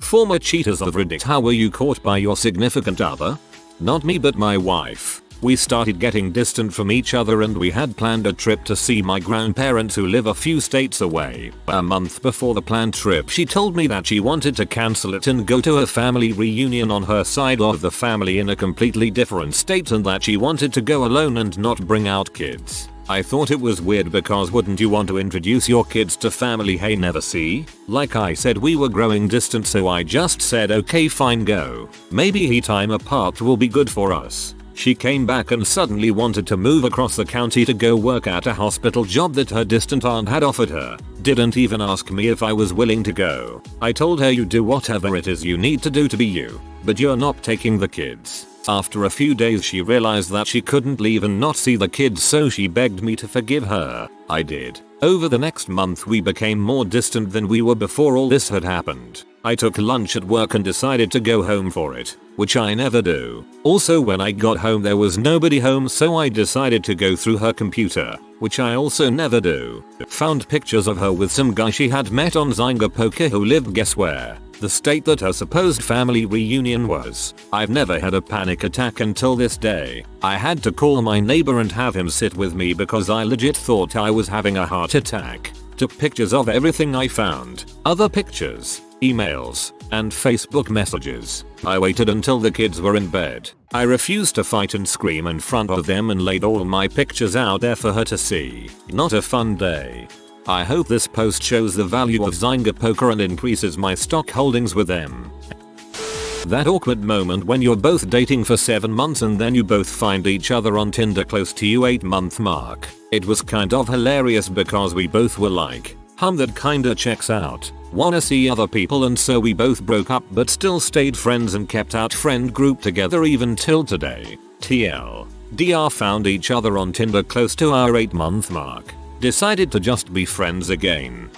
Former cheaters of Reddit. How were you caught by your significant other? Not me, but my wife. We started getting distant from each other and we had planned a trip to see my grandparents who live a few states away. A month before the planned trip, she told me that she wanted to cancel it and go to a family reunion on her side of the family in a completely different state, and that she wanted to go alone and not bring out kids. I thought it was weird because wouldn't you want to introduce your kids to family hey never see? Like I said, we were growing distant, so I just said okay fine, go. Maybe time apart will be good for us. She came back and suddenly wanted to move across the county to go work at a hospital job that her distant aunt had offered her. Didn't even ask me if I was willing to go. I told her you do whatever it is you need to do to be you, but you're not taking the kids. After a few days she realized that she couldn't leave and not see the kids, so she begged me to forgive her. I did. Over the next month we became more distant than we were before all this had happened. I took lunch at work and decided to go home for it, which I never do. Also, when I got home there was nobody home, so I decided to go through her computer, which I also never do. Found pictures of her with some guy she had met on Zynga Poker who lived guess where? The state that her supposed family reunion was. I've never had a panic attack until this day. I had to call my neighbor and have him sit with me because I legit thought I was having a heart attack. Took pictures of everything I found. Other pictures, emails, and Facebook messages. I waited until the kids were in bed. I refused to fight and scream in front of them and laid all my pictures out there for her to see. Not a fun day. I hope this post shows the value of Zynga Poker and increases my stock holdings with them. That awkward moment when you're both dating for 7 months and then you both find each other on Tinder close to your 8-month mark. It was kind of hilarious because we both were like, that kinda checks out. Wanna see other people, and so we both broke up but still stayed friends and kept our friend group together even till today. TLDR found each other on Tinder close to our 8-month mark. Decided to just be friends again.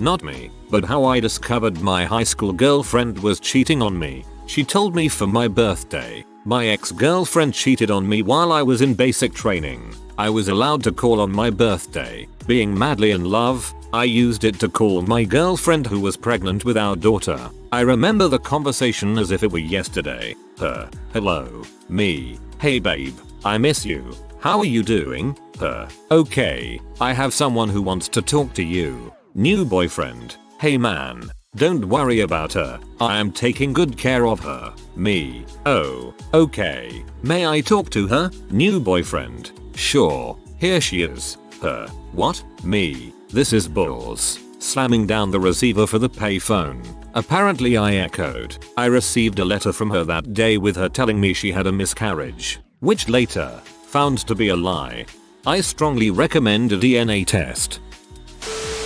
Not me, but how I discovered my high school girlfriend was cheating on me. She told me for my birthday. My ex-girlfriend cheated on me while I was in basic training. I was allowed to call on my birthday. Being madly in love, I used it to call my girlfriend who was pregnant with our daughter. I remember the conversation as if it were yesterday. Her, hello. Me, hey babe, I miss you. How are you doing? Her, okay, I have someone who wants to talk to you. New boyfriend, hey man, don't worry about her, I am taking good care of her. Me, oh, okay, may I talk to her? New boyfriend, sure, here she is. Her, what? Me, this is balls. Slamming down the receiver for the payphone. Apparently I echoed. I received a letter from her that day with her telling me she had a miscarriage, which later found to be a lie. I strongly recommend a DNA test.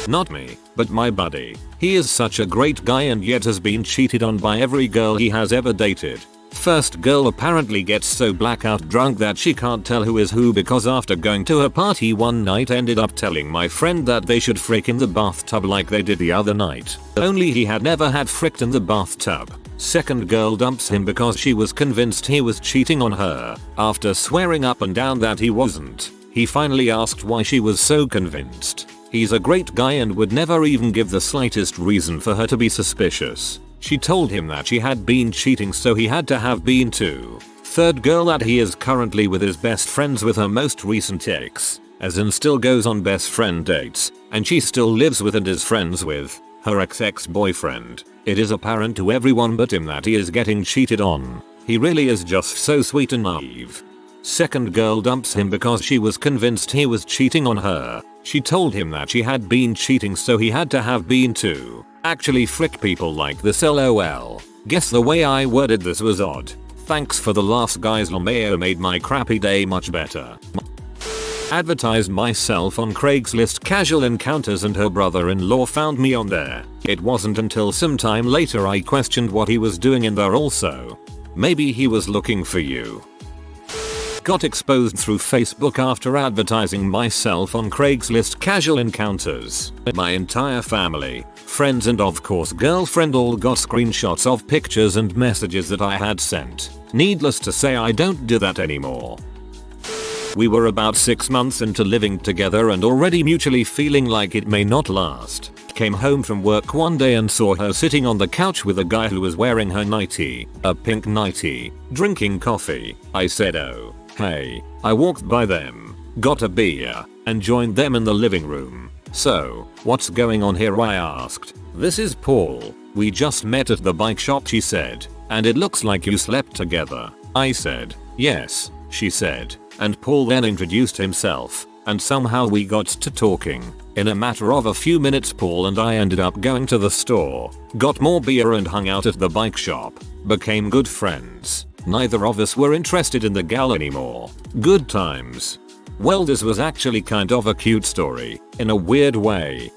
Not me, but my buddy. He is such a great guy and yet has been cheated on by every girl he has ever dated. First girl apparently gets so blackout drunk that she can't tell who is who because after going to a party one night ended up telling my friend that they should frick in the bathtub like they did the other night. Only he had never had fricked in the bathtub. Second girl dumps him because she was convinced he was cheating on her. After swearing up and down that he wasn't, he finally asked why she was so convinced. He's a great guy and would never even give the slightest reason for her to be suspicious. She told him that she had been cheating, so he had to have been too. Third girl that he is currently with is best friends with her most recent ex, as in still goes on best friend dates, and she still lives with and is friends with her ex-boyfriend. It is apparent to everyone but him that he is getting cheated on. He really is just so sweet and naive. Second girl dumps him because she was convinced he was cheating on her. She told him that she had been cheating, so he had to have been too. Actually frick people like this lol. Guess the way I worded this was odd. Thanks for the laughs guys, LMAO made my crappy day much better. Advertised myself on Craigslist casual encounters and her brother-in-law found me on there. It wasn't until some time later I questioned what he was doing in there also. Maybe he was looking for you. Got exposed through Facebook after advertising myself on Craigslist casual encounters. My entire family, friends and of course girlfriend all got screenshots of pictures and messages that I had sent. Needless to say I don't do that anymore. We were about 6 months into living together and already mutually feeling like it may not last. came home from work one day and saw her sitting on the couch with a guy who was wearing her nightie, a pink nightie, drinking coffee. I said, "Oh, hey." I walked by them, got a beer, and joined them in the living room. "So, what's going on here?" I asked. "This is Paul. We just met at the bike shop," she said. "And it looks like you slept together." I said, "Yes," she said. And Paul then introduced himself, and somehow we got to talking. In a matter of a few minutes, Paul and I ended up going to the store, got more beer and hung out at the bike shop, became good friends. Neither of us were interested in the gal anymore. Good times. Well, this was actually kind of a cute story, in a weird way.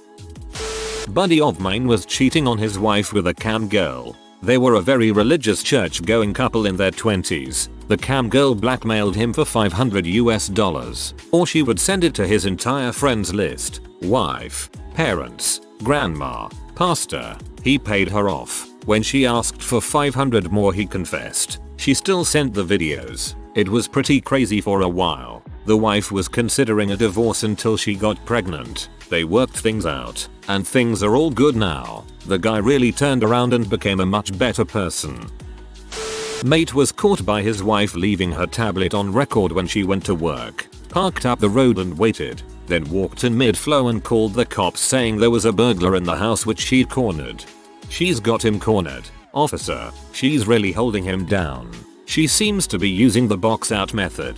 Buddy of mine was cheating on his wife with a cam girl. They were a very religious church-going couple in their 20s. The cam girl blackmailed him for $500 or she would send it to his entire friends list. Wife, parents, grandma, pastor. He paid her off. When she asked for $500 more, he confessed. She still sent the videos. It was pretty crazy for a while. The wife was considering a divorce until she got pregnant. They worked things out, and things are all good now. The guy really turned around and became a much better person. Mate was caught by his wife leaving her tablet on record when she went to work, parked up the road and waited, then walked in mid-flow and called the cops saying there was a burglar in the house which she'd cornered. She's got him cornered, officer. She's really holding him down. She seems to be using the box out method.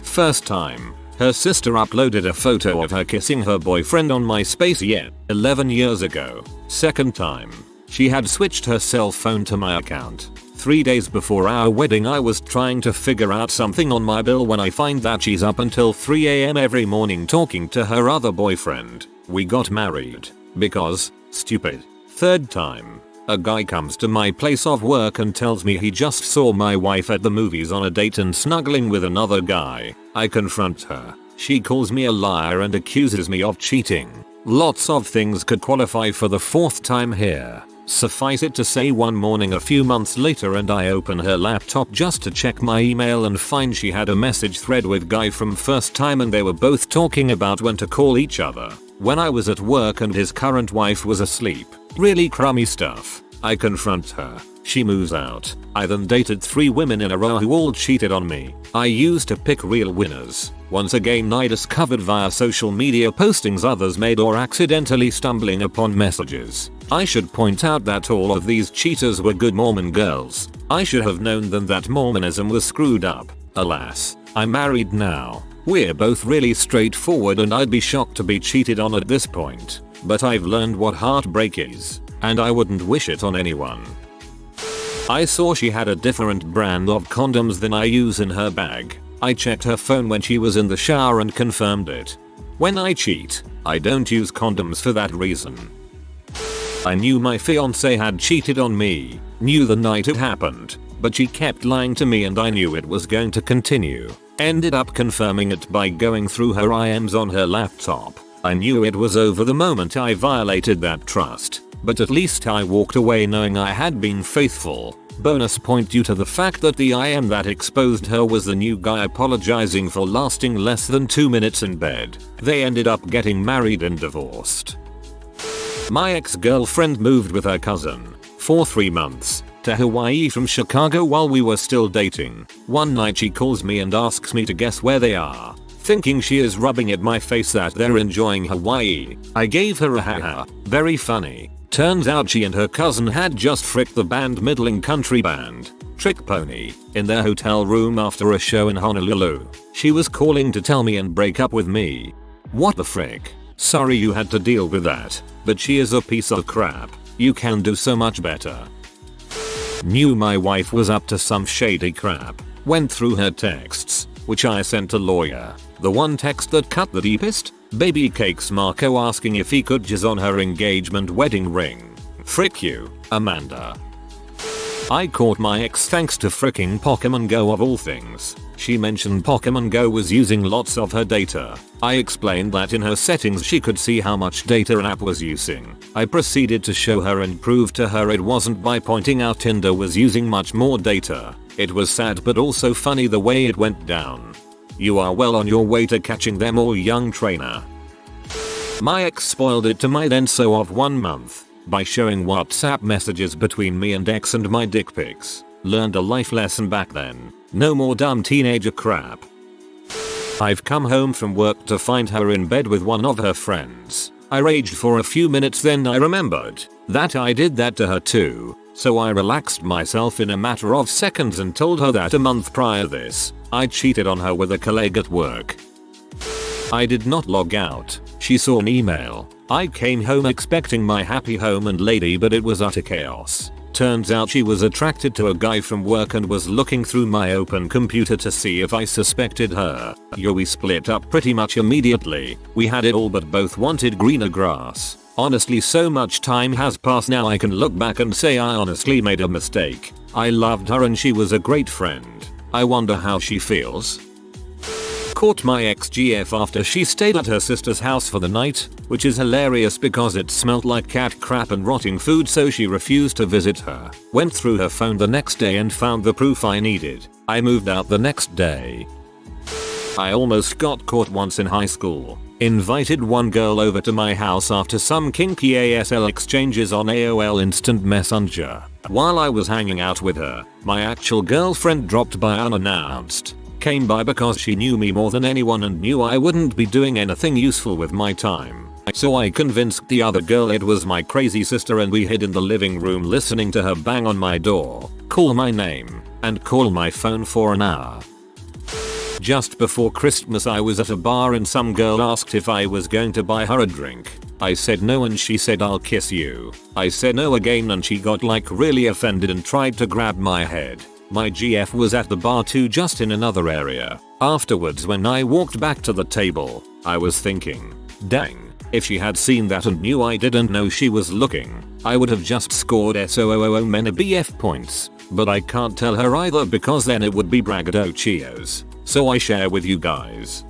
First time. Her sister uploaded a photo of her kissing her boyfriend on MySpace 11 years ago. Second time. She had switched her cell phone to my account. 3 days before our wedding, I was trying to figure out something on my bill when I find that she's up until 3 AM every morning talking to her other boyfriend. We got married. Because, stupid. Third time. A guy comes to my place of work and tells me he just saw my wife at the movies on a date and snuggling with another guy. I confront her. She calls me a liar and accuses me of cheating. Lots of things could qualify for the fourth time here. Suffice it to say, one morning a few months later and I open her laptop just to check my email and find she had a message thread with guy from first time and they were both talking about when to call each other. When I was at work and his current wife was asleep. Really crummy stuff. I confront her. She moves out. I then dated 3 women in a row who all cheated on me. I used to pick real winners. Once again, I discovered via social media postings others made or accidentally stumbling upon messages. I should point out that all of these cheaters were good Mormon girls. I should have known then that Mormonism was screwed up. Alas, I'm married now. We're both really straightforward and I'd be shocked to be cheated on at this point. But I've learned what heartbreak is, and I wouldn't wish it on anyone. I saw she had a different brand of condoms than I use in her bag. I checked her phone when she was in the shower and confirmed it. When I cheat, I don't use condoms for that reason. I knew my fiance had cheated on me, knew the night it happened, but she kept lying to me and I knew it was going to continue. Ended up confirming it by going through her IMs on her laptop. I knew it was over the moment I violated that trust, but at least I walked away knowing I had been faithful. Bonus point due to the fact that the IM that exposed her was the new guy apologizing for lasting less than 2 minutes in bed. They ended up getting married and divorced. My ex-girlfriend moved with her cousin for 3 months to Hawaii from Chicago while we were still dating. One night she calls me and asks me to guess where they are, thinking she is rubbing at my face that they're enjoying Hawaii. I gave her a haha, very funny. Turns out she and her cousin had just fricked the band middling country band, Trick Pony, in their hotel room after a show in Honolulu. She was calling to tell me and break up with me. What the frick? Sorry you had to deal with that, but she is a piece of crap. You can do so much better. Knew my wife was up to some shady crap. Went through her texts, which I sent to lawyer. The one text that cut the deepest? Baby cakes Marco asking if he could jizz on her engagement wedding ring. Frick you, Amanda. I caught my ex thanks to fricking Pokemon Go of all things. She mentioned Pokemon Go was using lots of her data. I explained that in her settings she could see how much data an app was using. I proceeded to show her and prove to her it wasn't by pointing out Tinder was using much more data. It was sad but also funny the way it went down. You are well on your way to catching them all, young trainer. My ex spoiled it to my then so of 1 month by showing WhatsApp messages between me and ex and my dick pics. Learned a life lesson back then. No more dumb teenager crap. I've come home from work to find her in bed with one of her friends. I raged for a few minutes, then I remembered that I did that to her too. So I relaxed myself in a matter of seconds and told her that a month prior this, I cheated on her with a colleague at work. I did not log out. She saw an email. I came home expecting my happy home and lady, but it was utter chaos. Turns out she was attracted to a guy from work and was looking through my open computer to see if I suspected her. We split up pretty much immediately. We had it all but both wanted greener grass. Honestly, so much time has passed now I can look back and say I honestly made a mistake. I loved her and she was a great friend. I wonder how she feels. Caught my ex-GF after she stayed at her sister's house for the night, which is hilarious because it smelled like cat crap and rotting food, so she refused to visit her. Went through her phone the next day and found the proof I needed. I moved out the next day. I almost got caught once in high school. Invited one girl over to my house after some kinky ASL exchanges on AOL Instant Messenger. While I was hanging out with her, my actual girlfriend dropped by unannounced. Came by because she knew me more than anyone and knew I wouldn't be doing anything useful with my time. So I convinced the other girl it was my crazy sister and we hid in the living room listening to her bang on my door, call my name, and call my phone for an hour. Just before Christmas I was at a bar and some girl asked if I was going to buy her a drink. I said no and she said I'll kiss you. I said no again and she got like really offended and tried to grab my head. My GF was at the bar too, just in another area. Afterwards when I walked back to the table, I was thinking, dang, if she had seen that and knew I didn't know she was looking, I would have just scored SOOO many BF points. But I can't tell her either because then it would be braggadocios. So I share with you guys.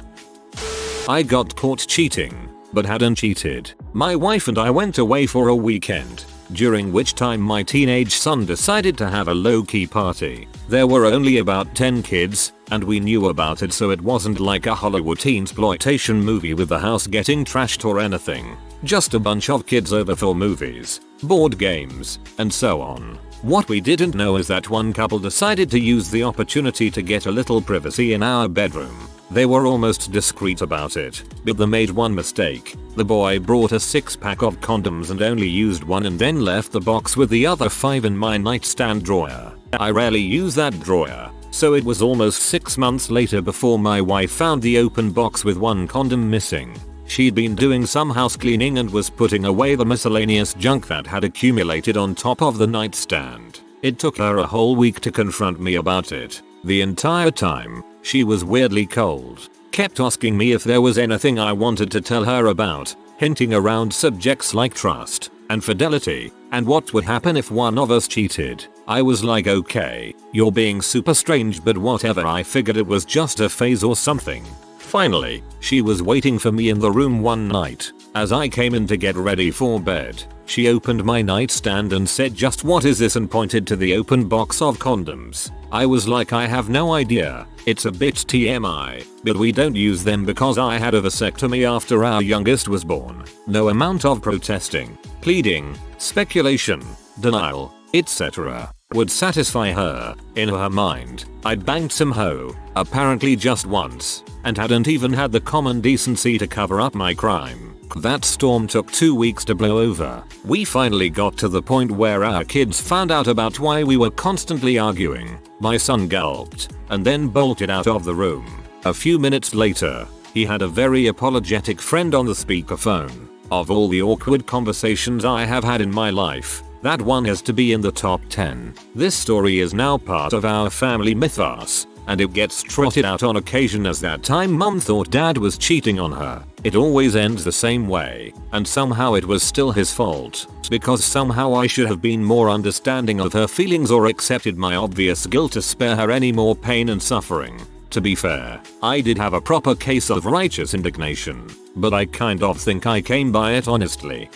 I got caught cheating, but hadn't cheated. My wife and I went away for a weekend, during which time my teenage son decided to have a low-key party. There were only about 10 kids, and we knew about it, so it wasn't like a Hollywood teensploitation movie with the house getting trashed or anything. Just a bunch of kids over for movies, board games, and so on. What we didn't know is that one couple decided to use the opportunity to get a little privacy in our bedroom. They were almost discreet about it, but they made one mistake. The boy brought a 6-pack of condoms and only used one and then left the box with the other 5 in my nightstand drawer. I rarely use that drawer, so it was almost 6 months later before my wife found the open box with one condom missing. She'd been doing some house cleaning and was putting away the miscellaneous junk that had accumulated on top of the nightstand. It took her a whole week to confront me about it. The entire time, she was weirdly cold, kept asking me if there was anything I wanted to tell her about, hinting around subjects like trust and fidelity and what would happen if one of us cheated. I was like, okay, you're being super strange, but whatever. I figured it was just a phase or something. Finally, she was waiting for me in the room one night. As I came in to get ready for bed, she opened my nightstand and said, "Just what is this?" and pointed to the open box of condoms. I was like, I have no idea. It's a bit TMI, but we don't use them because I had a vasectomy after our youngest was born. No amount of protesting, pleading, speculation, denial, etc. would satisfy her. In her mind, I'd banged some hoe, apparently just once, and hadn't even had the common decency to cover up my crime. That storm took 2 weeks to blow over. We finally got to the point where our kids found out about why we were constantly arguing. My son gulped and then bolted out of the room. A few minutes later, he had a very apologetic friend on the speakerphone. Of all the awkward conversations I have had in my life, that one has to be in the top 10. This story is now part of our family mythos, and it gets trotted out on occasion as that time mom thought dad was cheating on her. It always ends the same way, and somehow it was still his fault, because somehow I should have been more understanding of her feelings or accepted my obvious guilt to spare her any more pain and suffering. To be fair, I did have a proper case of righteous indignation, but I kind of think I came by it honestly.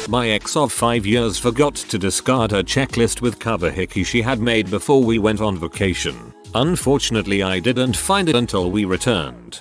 My ex of 5 years forgot to discard her checklist with cover hickey she had made before we went on vacation. Unfortunately, I didn't find it until we returned.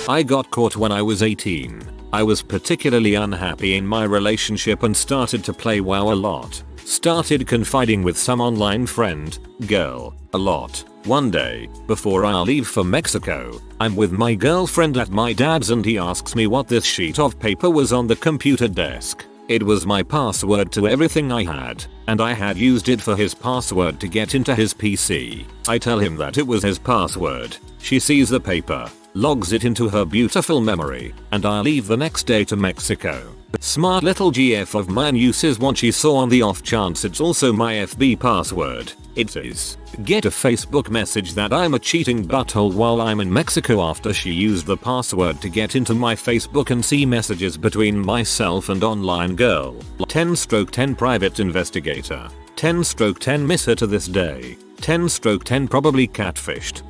I got caught when I was 18. I was particularly unhappy in my relationship and started to play WoW a lot. Started confiding with some online friend, girl, a lot. One day, before I leave for Mexico, I'm with my girlfriend at my dad's and he asks me what this sheet of paper was on the computer desk. It was my password to everything I had, and I had used it for his password to get into his PC. I tell him that it was his password. She sees the paper, logs it into her beautiful memory, and I leave the next day to Mexico. Smart little GF of mine uses what she saw on the off chance it's also my FB password. It is, get a Facebook message that I'm a cheating butthole while I'm in Mexico after she used the password to get into my Facebook and see messages between myself and online girl. 10/10 private investigator. 10/10 miss her to this day. 10/10 probably catfished.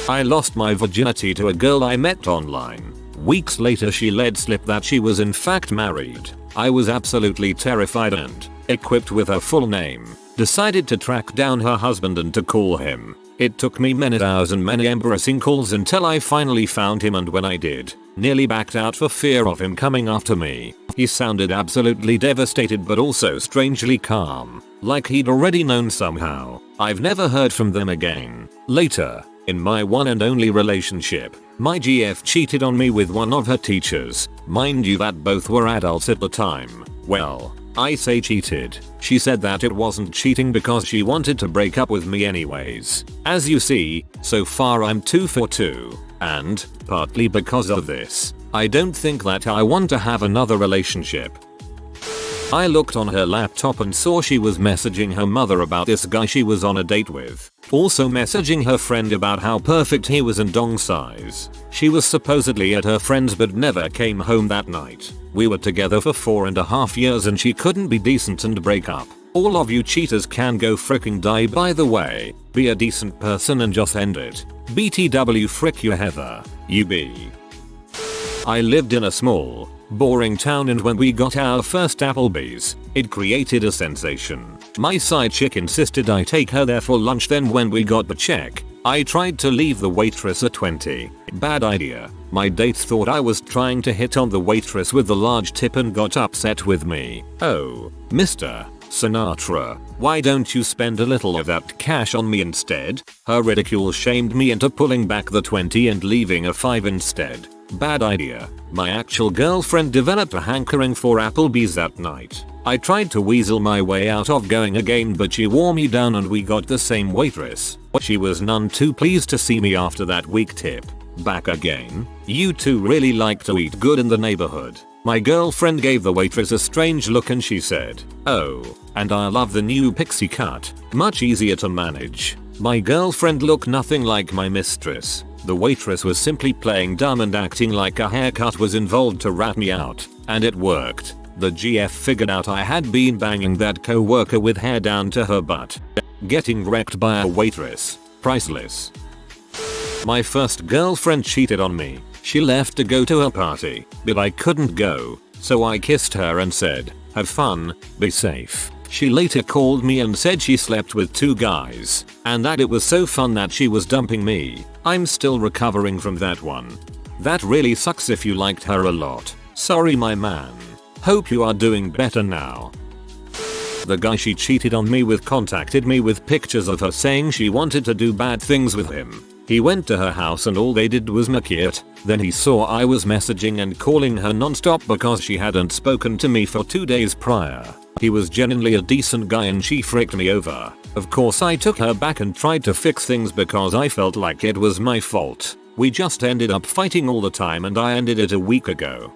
I lost my virginity to a girl I met online. Weeks later she let slip that she was in fact married. I was absolutely terrified and, equipped with her full name, decided to track down her husband and to call him. It took me many hours and many embarrassing calls until I finally found him, and when I did, nearly backed out for fear of him coming after me. He sounded absolutely devastated but also strangely calm, like he'd already known somehow. I've never heard from them again. Later, in my one and only relationship, my GF cheated on me with one of her teachers. Mind you that both were adults at the time. Well, I say cheated. She said that it wasn't cheating because she wanted to break up with me anyways. As you see, so far I'm 2 for 2. And, partly because of this, I don't think that I want to have another relationship. I looked on her laptop and saw she was messaging her mother about this guy she was on a date with. Also messaging her friend about how perfect he was and dong size. She was supposedly at her friend's but never came home that night. We were together for 4.5 years and she couldn't be decent and break up. All of you cheaters can go fricking die, by the way. Be a decent person and just end it. BTW frick you Heather. You be. I lived in a small, boring town, and when we got our first Applebee's, it created a sensation. My side chick insisted I take her there for lunch, then when we got the check, I tried to leave the waitress a 20. Bad idea. My date thought I was trying to hit on the waitress with the large tip and got upset with me. Oh, Mr. Sinatra, why don't you spend a little of that cash on me instead? Her ridicule shamed me into pulling back the 20 and leaving a 5 instead. Bad idea. My actual girlfriend developed a hankering for Applebee's that night. I tried to weasel my way out of going again, but she wore me down and we got the same waitress. She was none too pleased to see me after that weak tip. Back again? You two really like to eat good in the neighborhood. My girlfriend gave the waitress a strange look and she said, "Oh, and I love the new pixie cut. Much easier to manage." My girlfriend looked nothing like my mistress. The waitress was simply playing dumb and acting like a haircut was involved to rat me out, and it worked. The GF figured out I had been banging that co-worker with hair down to her butt. Getting wrecked by a waitress. Priceless. My first girlfriend cheated on me. She left to go to her party, but I couldn't go, so I kissed her and said, "Have fun, be safe." She later called me and said she slept with 2 guys, and that it was so fun that she was dumping me. I'm still recovering from that one. That really sucks if you liked her a lot. Sorry my man. Hope you are doing better now. The guy she cheated on me with contacted me with pictures of her saying she wanted to do bad things with him. He went to her house and all they did was make it. Then he saw I was messaging and calling her non-stop because she hadn't spoken to me for 2 days prior. He was genuinely a decent guy and she fricked me over. Of course I took her back and tried to fix things because I felt like it was my fault. We just ended up fighting all the time and I ended it a week ago.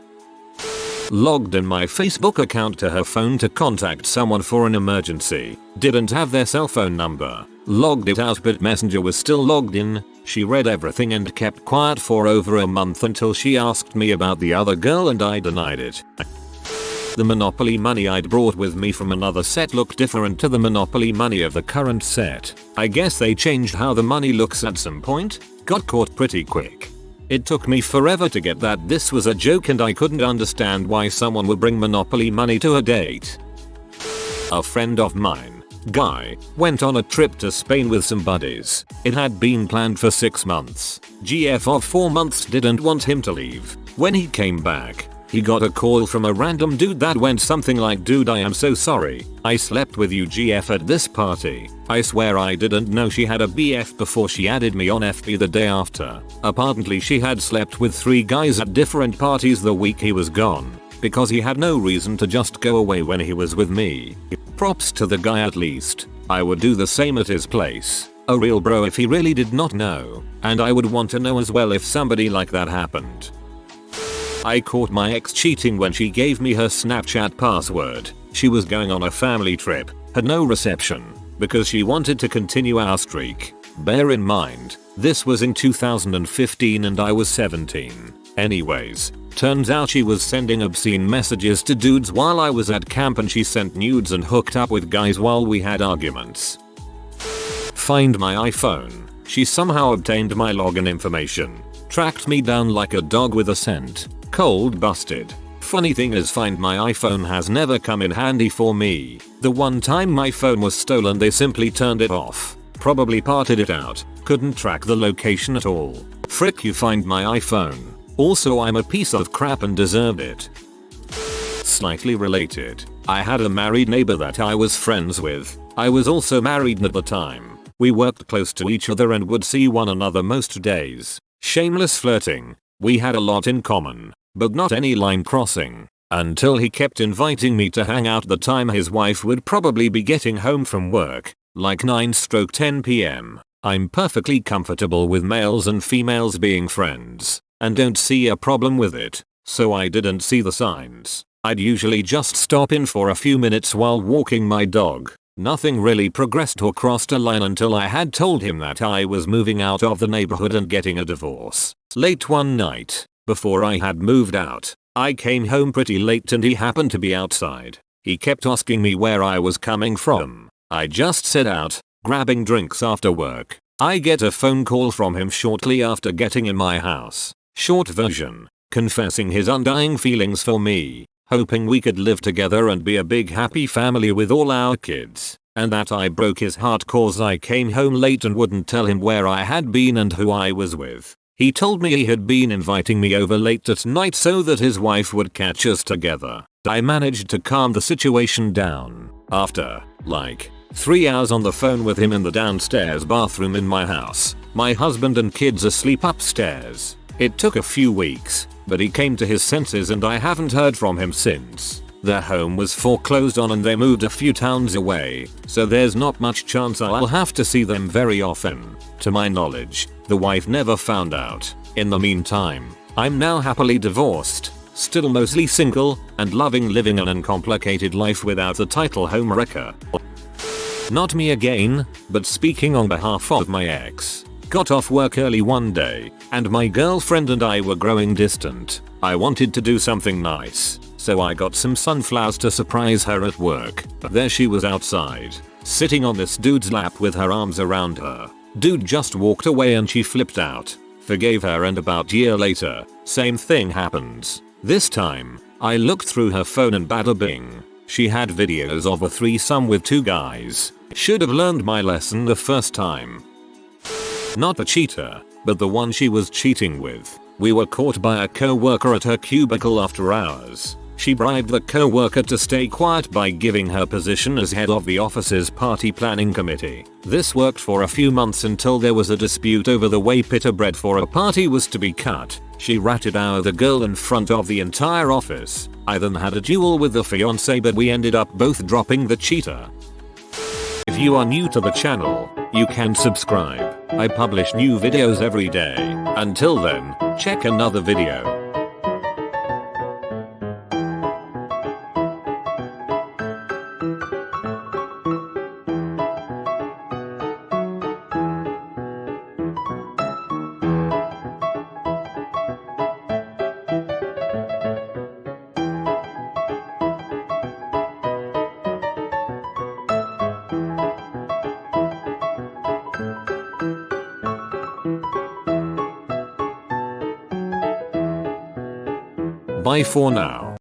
Logged in my Facebook account to her phone to contact someone for an emergency. Didn't have their cell phone number. Logged it out but Messenger was still logged in. She read everything and kept quiet for over a month until she asked me about the other girl and I denied it. The Monopoly money I'd brought with me from another set looked different to the Monopoly money of the current set. I guess they changed how the money looks at some point. Got caught pretty quick. It took me forever to get that this was a joke and I couldn't understand why someone would bring Monopoly money to a date. A friend of mine, guy, went on a trip to Spain with some buddies. It had been planned for 6 months. GF of 4 months didn't want him to leave. When he came back, he got a call from a random dude that went something like, "Dude, I am so sorry. I slept with you GF at this party. I swear I didn't know she had a BF before she added me on FB the day after. Apparently she had slept with 3 guys at different parties the week he was gone, because he had no reason to just go away when he was with me. Props to the guy at least. I would do the same at his place. A real bro if he really did not know, and I would want to know as well if somebody like that happened." I caught my ex cheating when she gave me her Snapchat password. She was going on a family trip, had no reception, because she wanted to continue our streak. Bear in mind, this was in 2015 and I was 17. Anyways, turns out she was sending obscene messages to dudes while I was at camp, and she sent nudes and hooked up with guys while we had arguments. Find my iPhone. She somehow obtained my login information. Tracked me down like a dog with a scent. Cold busted. Funny thing is, Find My iPhone has never come in handy for me. The one time my phone was stolen they simply turned it off. Probably parted it out. Couldn't track the location at all. Frick you, Find My iPhone. Also, I'm a piece of crap and deserve it. Slightly related. I had a married neighbor that I was friends with. I was also married at the time. We worked close to each other and would see one another most days. Shameless flirting. We had a lot in common, but not any line crossing, until he kept inviting me to hang out the time his wife would probably be getting home from work, like 9-10 p.m. I'm perfectly comfortable with males and females being friends, and don't see a problem with it, so I didn't see the signs. I'd usually just stop in for a few minutes while walking my dog. Nothing really progressed or crossed a line until I had told him that I was moving out of the neighborhood and getting a divorce. Late one night, before I had moved out, I came home pretty late and he happened to be outside. He kept asking me where I was coming from. I just said out, grabbing drinks after work. I get a phone call from him shortly after getting in my house. Short version, confessing his undying feelings for me, hoping we could live together and be a big happy family with all our kids, and that I broke his heart cause I came home late and wouldn't tell him where I had been and who I was with. He told me he had been inviting me over late at night so that his wife would catch us together. I managed to calm the situation down. After, like, 3 hours on the phone with him in the downstairs bathroom in my house, my husband and kids asleep upstairs. It took a few weeks, but he came to his senses and I haven't heard from him since. Their home was foreclosed on and they moved a few towns away, so there's not much chance I'll have to see them very often. To my knowledge, the wife never found out. In the meantime, I'm now happily divorced, still mostly single, and loving living an uncomplicated life without the title homewrecker. Not me again, but speaking on behalf of my ex. Got off work early one day, and my girlfriend and I were growing distant. I wanted to do something nice, so I got some sunflowers to surprise her at work. There she was outside, sitting on this dude's lap with her arms around her. Dude just walked away and she flipped out, forgave her, and about a year later, same thing happens. This time, I looked through her phone and bada bing, she had videos of a threesome with 2 guys. Should have learned my lesson the first time. Not the cheater, but the one she was cheating with. We were caught by a co-worker at her cubicle after hours. She bribed the co-worker to stay quiet by giving her position as head of the office's party planning committee. This worked for a few months until there was a dispute over the way pita bread for a party was to be cut. She ratted out the girl in front of the entire office. I then had a duel with the fiancé, but we ended up both dropping the cheater. If you are new to the channel, you can subscribe. I publish new videos every day. Until then, check another video. Bye for now.